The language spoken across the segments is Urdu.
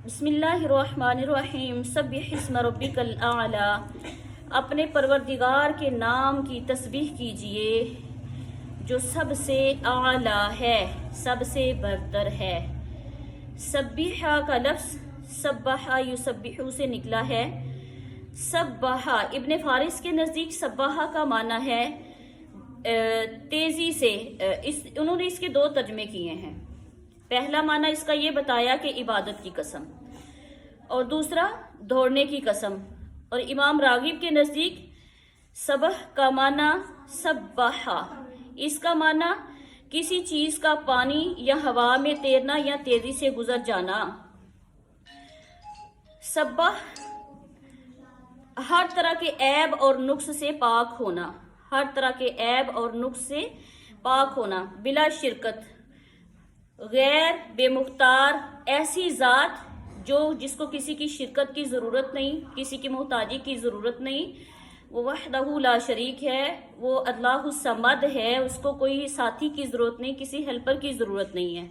بسم اللہ الرحمن الرحیم سبح اسم ربک الاعلی، اپنے پروردگار کے نام کی تسبیح کیجئے جو سب سے اعلی ہے، سب سے برتر ہے۔ سبحہ کا لفظ سبحہ یسبحو سے نکلا ہے۔ سبحہ ابن فارس کے نزدیک سبحہ کا معنی ہے تیزی سے۔ انہوں نے اس کے دو ترجمے کیے ہیں۔ پہلا معنی اس کا یہ بتایا کہ عبادت کی قسم، اور دوسرا دوڑنے کی قسم۔ اور امام راغب کے نزدیک سبح کا معنی سبحہ، اس کا معنی کسی چیز کا پانی یا ہوا میں تیرنا یا تیزی سے گزر جانا۔ سبح ہر طرح کے عیب اور نقص سے پاک ہونا، ہر طرح کے عیب اور نقص سے پاک ہونا، بلا شرکت، غیر بے مختار، ایسی ذات جس کو کسی کی شرکت کی ضرورت نہیں، کسی کی محتاجی کی ضرورت نہیں۔ وہ وحدہ لا شریک ہے، وہ اللہ الصمد ہے، اس کو کوئی ساتھی کی ضرورت نہیں، کسی ہیلپر کی ضرورت نہیں ہے۔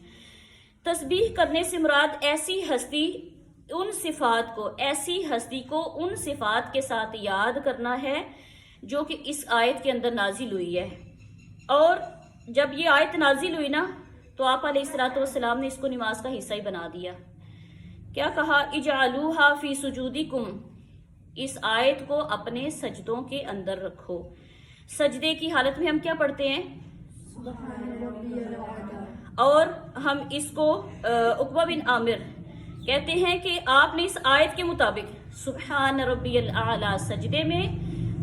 تسبیح کرنے سے مراد ایسی ہستی کو ان صفات کے ساتھ یاد کرنا ہے جو کہ اس آیت کے اندر نازل ہوئی ہے۔ اور جب یہ آیت نازل ہوئی نا تو آپ علیہ الصلوۃ والسلام نے اس کو نماز کا حصہ ہی بنا دیا۔ کیا کہا؟ اجعلوها فی سجودکم، اس آیت کو اپنے سجدوں کے اندر رکھو۔ سجدے کی حالت میں ہم کیا پڑھتے ہیں؟ اور ہم اس کو عقبہ بن عامر کہتے ہیں کہ آپ نے اس آیت کے مطابق سبحان ربی الاعلی سجدے میں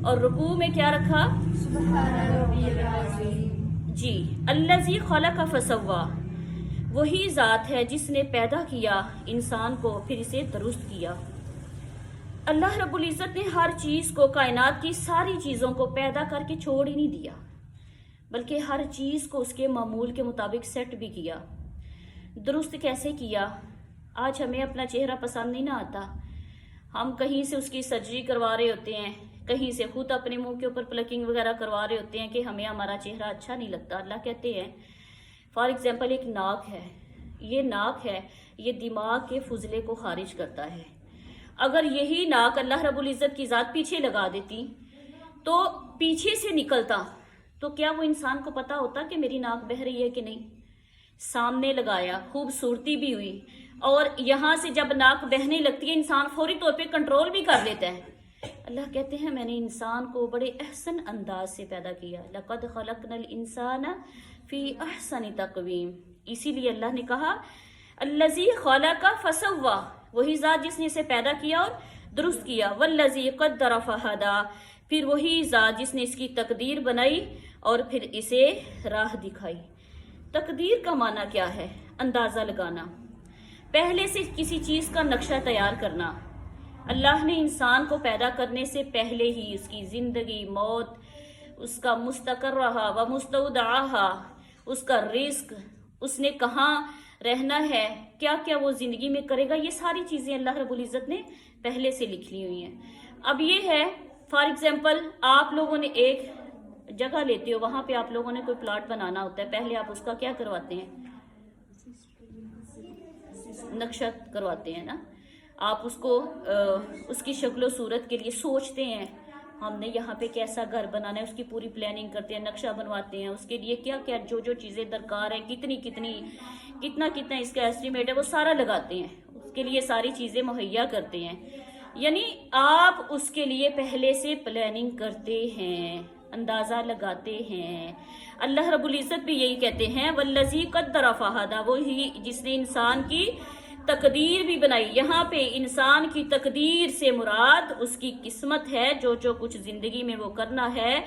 اور رکوع میں کیا رکھا؟ سبحان ربی العظیم۔ جی، الذی خلق فسوا، وہی ذات ہے جس نے پیدا کیا انسان کو پھر اسے درست کیا۔ اللہ رب العزت نے ہر چیز کو، کائنات کی ساری چیزوں کو پیدا کر کے چھوڑ ہی نہیں دیا، بلکہ ہر چیز کو اس کے معمول کے مطابق سیٹ بھی کیا۔ درست کیسے کیا؟ آج ہمیں اپنا چہرہ پسند نہیں نہ آتا، ہم کہیں سے اس کی سرجری کروا رہے ہوتے ہیں، کہیں سے خود اپنے منہ کے اوپر پلکنگ وغیرہ کروا رہے ہوتے ہیں کہ ہمیں ہمارا چہرہ اچھا نہیں لگتا۔ اللہ کہتے ہیں فار ایگزامپل ایک ناک ہے، یہ ناک ہے، یہ دماغ کے فضلے کو خارج کرتا ہے۔ اگر یہی ناک اللہ رب العزت کی ذات پیچھے لگا دیتی تو پیچھے سے نکلتا تو کیا وہ انسان کو پتا ہوتا کہ میری ناک بہہ رہی ہے کہ نہیں؟ سامنے لگایا، خوبصورتی بھی ہوئی، اور یہاں سے جب ناک بہنے لگتی ہے انسان فوری طور پہ کنٹرول بھی کر لیتا ہے۔ اللہ کہتے ہیں میں نے انسان کو بڑے احسن انداز سے پیدا کیا، لقد خلقنا الانسان فی احسن تقویم۔ اسی لیے اللہ نے کہا الذی خلق فسوا، وہی ذات جس نے اسے پیدا کیا اور درست کیا، والذی قدر فہدی، پھر وہی ذات جس نے اس کی تقدیر بنائی اور پھر اسے راہ دکھائی۔ تقدیر کا معنی کیا ہے؟ اندازہ لگانا، پہلے سے کسی چیز کا نقشہ تیار کرنا۔ اللہ نے انسان کو پیدا کرنے سے پہلے ہی اس کی زندگی، موت، اس کا مستقرہ و مستودعہ، اس کا رزق، اس نے کہاں رہنا ہے، کیا کیا وہ زندگی میں کرے گا، یہ ساری چیزیں اللہ رب العزت نے پہلے سے لکھ لی ہوئی ہیں۔ اب یہ ہے فار ایگزامپل آپ لوگوں نے ایک جگہ لیتے ہو، وہاں پہ آپ لوگوں نے کوئی پلاٹ بنانا ہوتا ہے، پہلے آپ اس کا کیا کرواتے ہیں؟ نقشہ کرواتے ہیں نا۔ آپ اس کو اس کی شکل و صورت کے لیے سوچتے ہیں، ہم نے یہاں پہ کیسا گھر بنانا ہے، اس کی پوری پلاننگ کرتے ہیں، نقشہ بنواتے ہیں، اس کے لیے کیا کیا جو چیزیں درکار ہیں، کتنا اس کا ایسٹیمیٹ ہے، وہ سارا لگاتے ہیں، اس کے لیے ساری چیزیں مہیا کرتے ہیں۔ یعنی آپ اس کے لیے پہلے سے پلاننگ کرتے ہیں، اندازہ لگاتے ہیں۔ اللہ رب العزت بھی یہی کہتے ہیں والذی قدر فہدی، وہی جس نے انسان کی تقدیر بھی بنائی۔ یہاں پہ انسان کی تقدیر سے مراد اس کی قسمت ہے، جو کچھ زندگی میں وہ کرنا ہے۔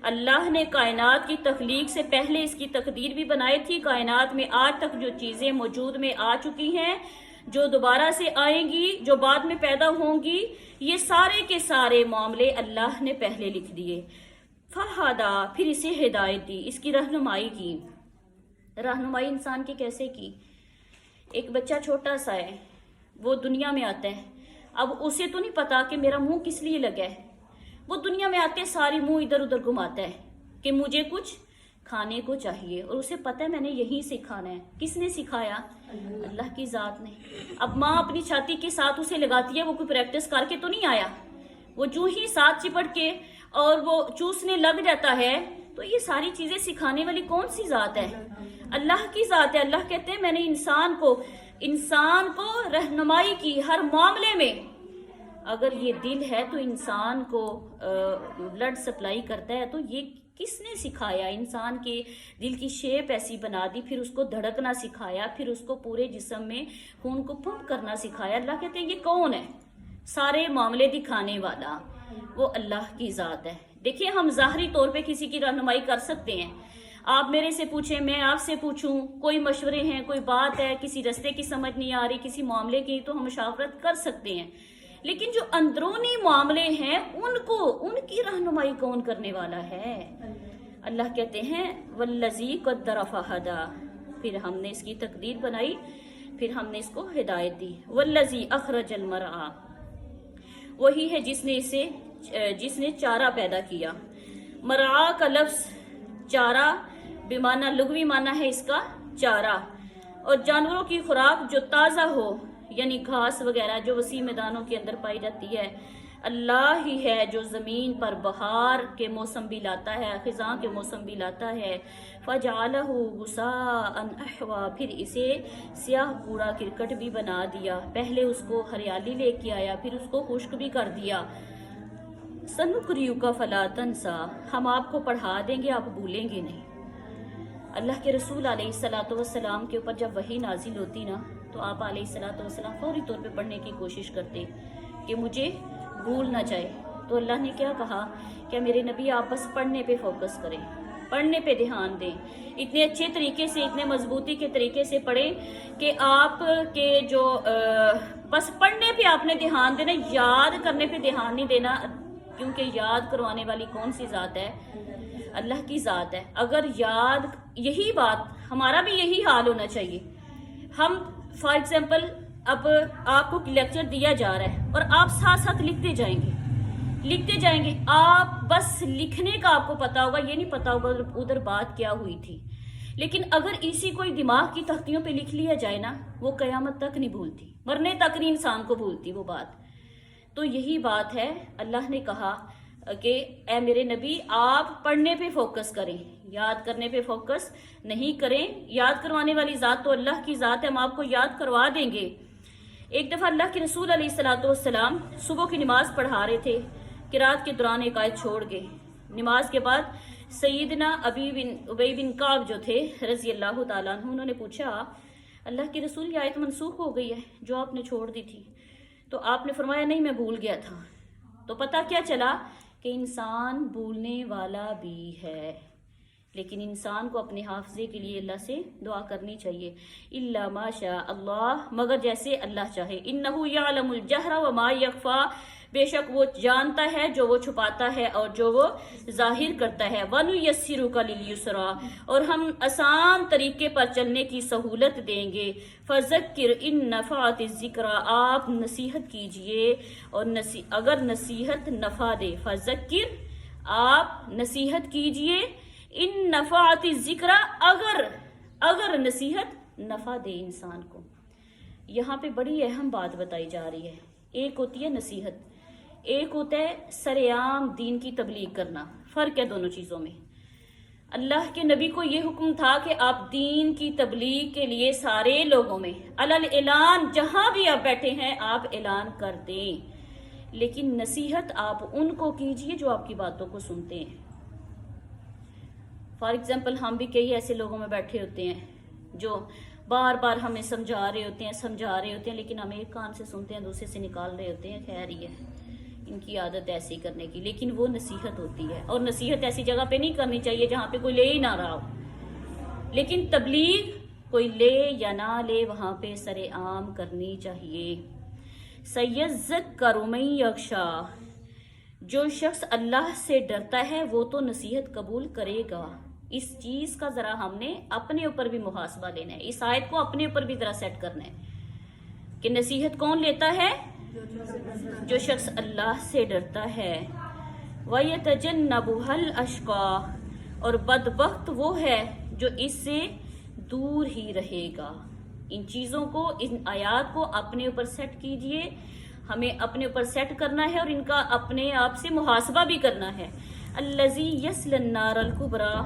اللہ نے کائنات کی تخلیق سے پہلے اس کی تقدیر بھی بنائی تھی۔ کائنات میں آج تک جو چیزیں موجود میں آ چکی ہیں، جو دوبارہ سے آئیں گی، جو بعد میں پیدا ہوں گی، یہ سارے کے سارے معاملے اللہ نے پہلے لکھ دیے۔ فہدا، پھر اسے ہدایت دی، اس کی رہنمائی کی۔ رہنمائی انسان کی کیسے کی؟ ایک بچہ چھوٹا سا ہے، وہ دنیا میں آتا ہے، اب اسے تو نہیں پتا کہ میرا منہ کس لیے لگا ہے، وہ دنیا میں آتے ساری منہ ادھر ادھر گھماتا ہے کہ مجھے کچھ کھانے کو چاہیے اور اسے پتہ ہے میں نے یہیں سے کھانا ہے. کس نے سکھایا؟ اللہ کی ذات نے. اب ماں اپنی چھاتی کے ساتھ اسے لگاتی ہے، وہ کوئی پریکٹس کر کے تو نہیں آیا، وہ جو ہی ساتھ چپٹ کے اور وہ چوسنے لگ جاتا ہے. تو یہ ساری چیزیں سکھانے والی کون سی ذات ہے؟ اللہ کی ذات ہے. اللہ کہتے ہیں میں نے انسان کو رہنمائی کی ہر معاملے میں. اگر یہ دل ہے تو انسان کو بلڈ سپلائی کرتا ہے، تو یہ کس نے سکھایا؟ انسان کے دل کی شیپ ایسی بنا دی، پھر اس کو دھڑکنا سکھایا، پھر اس کو پورے جسم میں خون کو پمپ کرنا سکھایا. اللہ کہتے ہیں یہ کون ہے؟ سارے معاملے دکھانے والا وہ اللہ کی ذات ہے. دیکھیں ہم ظاہری طور پہ کسی کی رہنمائی کر سکتے ہیں. آپ میرے سے پوچھیں، میں آپ سے پوچھوں، کوئی مشورے ہیں، کوئی بات ہے، کسی رستے کی سمجھ نہیں آ رہی، کسی معاملے کی، تو ہم مشاورت کر سکتے ہیں. لیکن جو اندرونی معاملے ہیں ان کی رہنمائی کون کرنے والا ہے؟ اللہ کہتے ہیں والذی قدر فہدی. پھر ہم نے اس کی تقدیر بنائی، پھر ہم نے اس کو ہدایت دی. والذی اخرج المرعی، وہی ہے جس نے چارہ پیدا کیا. مرعا کا لفظ چارہ بمعنی لغوی معنی ہے اس کا چارہ، اور جانوروں کی خوراک جو تازہ ہو، یعنی گھاس وغیرہ جو وسیع میدانوں کے اندر پائی جاتی ہے. اللہ ہی ہے جو زمین پر بہار کے موسم بھی لاتا ہے، خزاں کے موسم بھی لاتا ہے. فَجَعَلَهُ غُثَاءً أَحْوَىٰ، پھر اسے سیاہ کوڑا کرکٹ بھی بنا دیا. پہلے اس کو ہریالی لے کے آیا، پھر اس کو خشک بھی کر دیا. سَنُقْرِئُكَ فَلَا تَنْسَىٰ، ہم آپ کو پڑھا دیں گے، آپ بھولیں گے نہیں. اللہ کے رسول علیہ الصلوۃ والسلام کے اوپر جب وحی نازل ہوتی نا، تو آپ علیہ الصلوۃ والسلام فوری طور پہ پڑھنے کی کوشش کرتے کہ مجھے بھول نہ جائے. تو اللہ نے کیا کہا کہ میرے نبی آپ بس پڑھنے پہ فوکس کریں، پڑھنے پہ دھیان دیں. اتنے اچھے طریقے سے، اتنے مضبوطی کے طریقے سے پڑھیں کہ آپ کے جو بس پڑھنے پہ آپ نے دھیان دینا، یاد کرنے پہ دھیان نہیں دینا، کیونکہ یاد کروانے والی کون سی ذات ہے؟ اللہ کی ذات ہے. اگر یہی بات ہمارا بھی یہی حال ہونا چاہیے. ہم فار ایگزامپل اب آپ کو لیکچر دیا جا رہا ہے اور آپ ساتھ ساتھ لکھتے جائیں گے. آپ بس لکھنے کا آپ کو پتا ہوگا، یہ نہیں پتا ہوگا ادھر بات کیا ہوئی تھی. لیکن اگر اسی کوئی دماغ کی تختیوں پہ لکھ لیا جائے نا، وہ قیامت تک نہیں بھولتی، مرنے تک نہیں انسان کو بھولتی وہ بات. تو یہی بات ہے. اللہ نے کہا کہ اے میرے نبی آپ پڑھنے پہ فوکس کریں، یاد کرنے پہ فوکس نہیں کریں. یاد کروانے والی ذات تو اللہ کی ذات ہے، ہم آپ کو یاد کروا دیں گے. ایک دفعہ اللہ کے رسول علیہ الصلوۃ والسلام صبح کی نماز پڑھا رہے تھے، قرات کے دوران ایک آیت چھوڑ گئے. نماز کے بعد سیدنا ابی بن کعب جو تھے رضی اللہ تعالیٰ عنہ، انہوں نے پوچھا اللہ کے رسول یہ آیت منسوخ ہو گئی ہے جو آپ نے چھوڑ دی تھی. تو آپ نے فرمایا نہیں، میں بھول گیا تھا. تو پتہ کیا چلا کہ انسان بھولنے والا بھی ہے، لیکن انسان کو اپنے حافظے کے لیے اللہ سے دعا کرنی چاہیے. الا ما شاء اللہ، مگر جیسے اللہ چاہے. انہ یعلم الجہر وما یخفی، بے شک وہ جانتا ہے جو وہ چھپاتا ہے اور جو وہ ظاہر کرتا ہے. وَنُيَسِّرُكَ لِلْيُسْرَىٰ، اور ہم آسان طریقے پر چلنے کی سہولت دیں گے. فَذَكِّرْ إِن نَفَعَتِ الذِّكْرَىٰ، آپ نصیحت کیجئے اور اگر نصیحت نفع دے. فَذَكِّرْ، آپ نصیحت کیجئے. ان نفعت الذکر، اگر نصیحت نفع دے انسان کو. یہاں پہ بڑی اہم بات بتائی جا رہی ہے. ایک ہوتی ہے نصیحت، ایک ہوتا ہے سر عام دین کی تبلیغ کرنا. فرق ہے دونوں چیزوں میں. اللہ کے نبی کو یہ حکم تھا کہ آپ دین کی تبلیغ کے لیے سارے لوگوں میں علل اعلان، جہاں بھی آپ بیٹھے ہیں آپ اعلان کر دیں. لیکن نصیحت آپ ان کو کیجئے جو آپ کی باتوں کو سنتے ہیں. فار ایگزامپل ہم بھی کئی ایسے لوگوں میں بیٹھے ہوتے ہیں جو بار بار ہمیں سمجھا رہے ہوتے ہیں لیکن ہم ایک کان سے سنتے ہیں دوسرے سے نکال رہے ہوتے ہیں. خیر ہی ہے، ان کی عادت ایسی کرنے کی. لیکن وہ نصیحت ہوتی ہے، اور نصیحت ایسی جگہ پہ نہیں کرنی چاہیے جہاں پہ کوئی لے ہی نہ رہا ہو. لیکن تبلیغ کوئی لے یا نہ لے وہاں پہ سر عام کرنی چاہیے. سَيَذَّكَّرُ مَن يَخْشَىٰ، جو شخص اللہ سے ڈرتا ہے وہ تو نصیحت قبول کرے گا. اس چیز کا ذرا ہم نے اپنے اوپر بھی محاسبہ لینا ہے، اس آیت کو اپنے اوپر بھی ذرا سیٹ کرنا ہے کہ نصیحت کون لیتا ہے؟ جو شخص اللہ سے ڈرتا ہے. وَيَتَجَنَّبُهَا الْأَشْقَىٰ، اور بدبخت وہ ہے جو اس سے دور ہی رہے گا۔ ان چیزوں کو، ان آیات کو اپنے اوپر سیٹ کیجئے، ہمیں اپنے اوپر سیٹ کرنا ہے اور ان کا اپنے آپ سے محاسبہ بھی کرنا ہے۔ الذی یصلی النار الکبریٰ،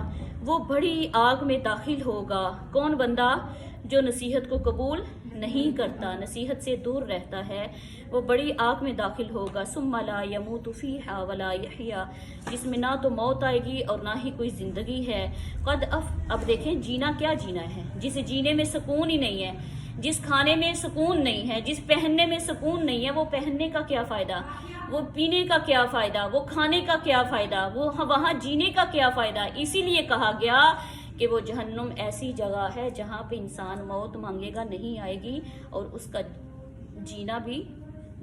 وہ بڑی آگ میں داخل ہوگا۔ کون بندہ؟ جو نصیحت کو قبول نہیں کرتا، نصیحت سے دور رہتا ہے، وہ بڑی آگ میں داخل ہوگا۔ ثم لا یموت فیہا ولا یحیا، جس میں نہ تو موت آئے گی اور نہ ہی کوئی زندگی ہے۔ اب دیکھیں جینا کیا جینا ہے، جسے جینے میں سکون ہی نہیں ہے، جس کھانے میں سکون نہیں ہے، جس پہننے میں سکون نہیں ہے، وہ پہننے کا کیا فائدہ، وہ پینے کا کیا فائدہ، وہ کھانے کا کیا فائدہ، وہ وہاں جینے کا کیا فائدہ۔ اسی لیے کہا گیا کہ وہ جہنم ایسی جگہ ہے جہاں پہ انسان موت مانگے گا نہیں آئے گی اور اس کا جینا بھی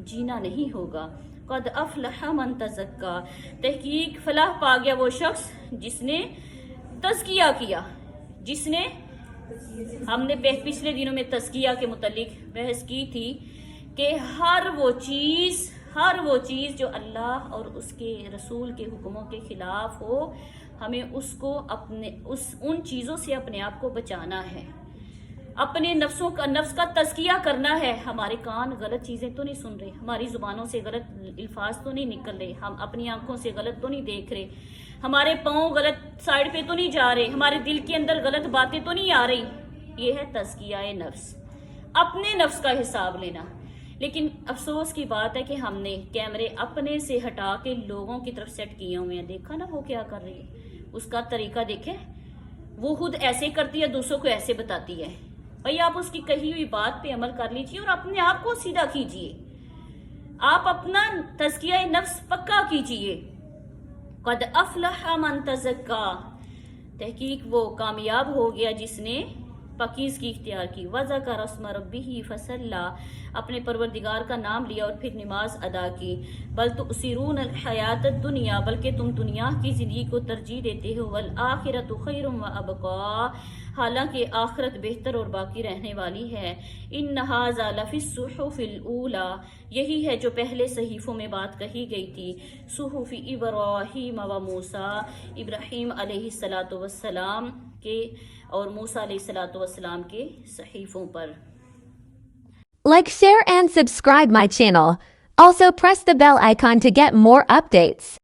جینا نہیں ہوگا۔ قد افلح من تزکا، تحقیق فلاح پا گیا وہ شخص جس نے تزکیہ کیا، جس نے، ہم نے پچھلے دنوں میں تزکیہ کے متعلق بحث کی تھی کہ ہر وہ چیز جو اللہ اور اس کے رسول کے حکموں کے خلاف ہو، ہمیں اس کو ان چیزوں سے اپنے آپ کو بچانا ہے، اپنے نفس کا تزکیہ کرنا ہے۔ ہمارے کان غلط چیزیں تو نہیں سن رہے، ہماری زبانوں سے غلط الفاظ تو نہیں نکل رہے، ہم اپنی آنکھوں سے غلط تو نہیں دیکھ رہے، ہمارے پاؤں غلط سائڈ پہ تو نہیں جا رہے، ہمارے دل کے اندر غلط باتیں تو نہیں آ رہی۔ یہ ہے تزکیہ نفس، اپنے نفس کا حساب لینا۔ لیکن افسوس کی بات ہے کہ ہم نے کیمرے اپنے سے ہٹا کے لوگوں کی طرف سیٹ کیے ہوئے ہیں۔ دیکھا نا وہ کیا کر رہی ہے، اس کا طریقہ دیکھیں، وہ خود ایسے کرتی ہے، دوسروں کو ایسے بتاتی ہے۔ بھائی آپ اس کی کہی ہوئی بات پہ عمل کر لیجئے اور اپنے آپ کو سیدھا کیجئے، آپ اپنا تزکیہ نفس پکا کیجئے۔ قد افلح من تزکا، تحقیق وہ کامیاب ہو گیا جس نے پاکیزگی اختیار کی۔ وذکر اسم ربہ فصلی، اپنے پروردگار کا نام لیا اور پھر نماز ادا کی۔ بل تؤثرون الحیات الدنیا، بلکہ تم دنیا کی زندگی کو ترجیح دیتے ہو۔ والآخرۃ خیر وابقیٰ، حالانکہ آخرت بہتر اور باقی رہنے والی ہے۔ ان ھذا لفی الصحف الاولی، یہی ہے جو پہلے صحیفوں میں بات کہی گئی تھی۔ صحف ابراہیم و موسیٰ، ابراہیم علیہ السلام کے اور موسیٰ علیہ السلام کے صحیفوں پر۔ Like, share and subscribe my channel. Also press the bell icon to get more updates.